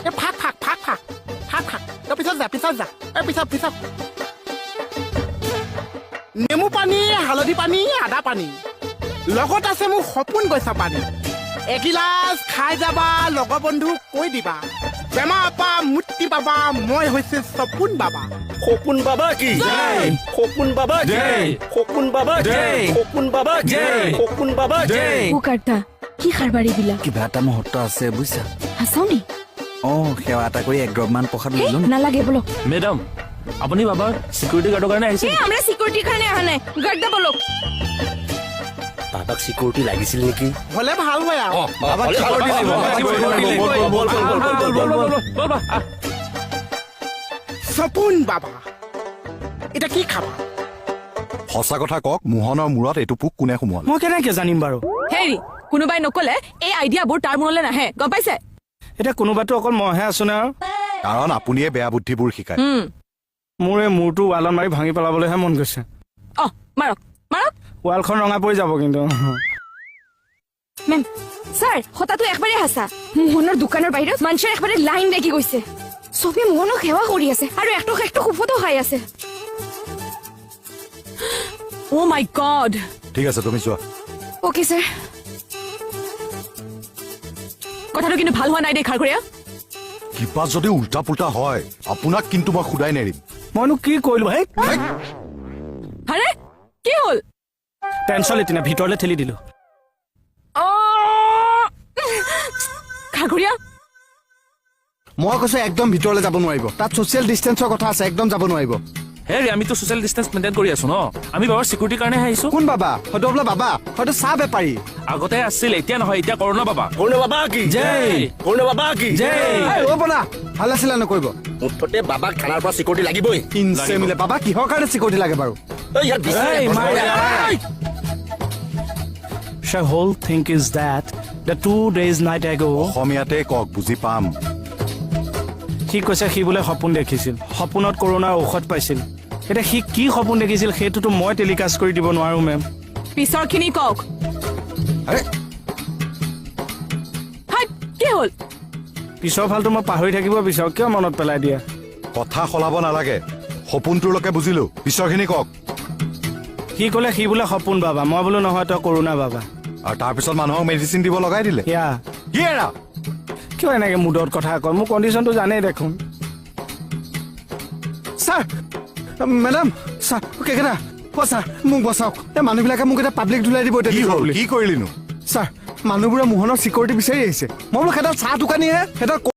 এ ফাক ফাক ফাক ফাক ফাক ফাক তই পিছত যা এ পিছত নেমু পানী হালধি পানী আদা পানী লগত আছে মোৰ সপোন গছা পানী এগিলাচ খাই যাবা লগৰ বন্ধু কৈ দিবা বেমাৰ পা মুক্তি পাবা মই হৈছে সপোন বাবা খোকুন বাবা কি জয় খোকুন বাবা জয় খোকুন বাবা জয় খোকুন বাবা জয় খোকুন বাবা জয় ও কাৰ্তা কি খাৰবাৰী দিলা কিবা এটা মুহূৰ্ত আছে বুজিছা হাসাওনি সেৱা এটা কৰি এক দ্ৰৱমান প্ৰসাদ লৈ লওঁ নালাগে বলক মেডাম আপুনি বাবাৰ সিকিউৰিটি গাৰ্ডৰ কাৰণে আহিছে আমৰা সিকিউৰিটিৰ কাৰণে আহা নাই গাৰ্ডা বলক বাবাক সিকিউৰিটি লাগিছিল নেকি হলে ভাল হয় আৰু বাবাক সপোন বাবা এটা কি খাবা সঁচা কথা কওক মোহনৰ মূৰত এইটো পোক কোনে সোমোৱাল মই কেনেকে জানিম বাৰু হেৰি কোনোবাই নকলে এই আইডিয়াবোৰ তাৰ মনলৈ নাহে গম পাইছে এতিয়া কোনোবাতো অকল মইহে আছো নে আৰু কাৰণ আপুনিয়ে বেয়া বুদ্ধিবোৰ শিকায় মোৰ এই মূৰটো ৱালত মাৰি ভাঙি পেলাবলৈহে মন গৈছে মাৰক মাৰক ৱালখন ৰঙা পৰি যাব কিন্তু মেম স্যাৰ হঠাৎ একবাৰে হাসা মোহনেৰ দোকানেৰ বাইৰে মানুষেৰ একবাৰে লাইন লাগি গৈছে সবে মোহনক সেৱা কৰি আছে আৰু একটু খুফতো খাই আছে ও মাই গড ঠিক আছে তুমি যোৱা ওকে স্যাৰ কথাটো কিন্তু ভাল হোৱা নাই দে খাৰখৰীয়া কিবা যদি উল্টা পুল্টা হয় আপোনাক কিন্তু মই খুদাই নেৰিম মইনো কি কৰিলো ভাই আৰে কি হ'ল টেনচন লেটিনা ভিতৰলৈ ঠেলি দিলো খাৰখৰীয়া মই কৈছো একদম ভিতৰলৈ যাব নোৱাৰিব তাত ছ'চিয়েল ডিষ্টেন্সৰ কথা আছে একদম যাব নোৱাৰিব হেৰি আমিতো সোশ্যাল ডিষ্টেন্স মেইনটেইন কৰি আছো ন আমি বাবাৰ সিকিউৰিটিৰ কাৰণে আহিছো কোন বাবা হয়তো বোলে বাবা হয়তো চাহ বেপাৰী আগতে আছিল এতিয়া নহয় এতিয়া কৰোণা বাবা কৰ্ণ বাবা কি জয় কৰ্ণ বাবা কি অ' বনা ভাল আছিলে নকৰিব মুঠতে বাবাক থানাৰ পৰা সিকিউৰিটি লাগিবই ইনচে মিলে বাবা কিহৰ কাৰণে চিকিউৰিটি লাগে বাৰু ইয়াত The whole thing is that the 2 days night ago অসমীয়াতে কওক বুজি পাম সি কৈছে সি বোলে সপোন দেখিছিল সপোনত কৰোণাৰ ঔষধ পাইছিল এতিয়া সি কি সপোন দেখিছিল সেইটোতো মই টেলিকাষ্ট কৰি দিব নোৱাৰো মেম পিছৰখিনি কওক আৰে হাই কি হ'ল পিছৰ ফালটো মই পাহৰি থাকিব বিচাৰো কিয় মনত পেলাই দিয়া কথা সলাব নালাগে সপোনটোলৈকে বুজিলো পিছৰখিনি কওক সি ক'লে সি বোলে সপোন বাবা মই বোলো নহয় তই কৰোণা বাবা আৰু তাৰপিছত মানুহক মেডিচিন দিব লগাই দিলে ইয়া কি এৰা কিয় এনেকে মুডত কথা কয় মোৰ কণ্ডিশ্যনটো জানেই দেখোন ছাৰ মেডাম ছাৰ কেকেটা ছাৰ মোক বচাওক এই মানুহবিলাকে মোক এতিয়া পাব্লিক ধুলাই দিব কি হ'ল কি কৰিলিনো ছাৰ মানুহবোৰে মোহনৰ চিকিউৰিটি বিচাৰি আহিছে মই বোলো সেইডাল চাহ দোকানীহে সেইডাল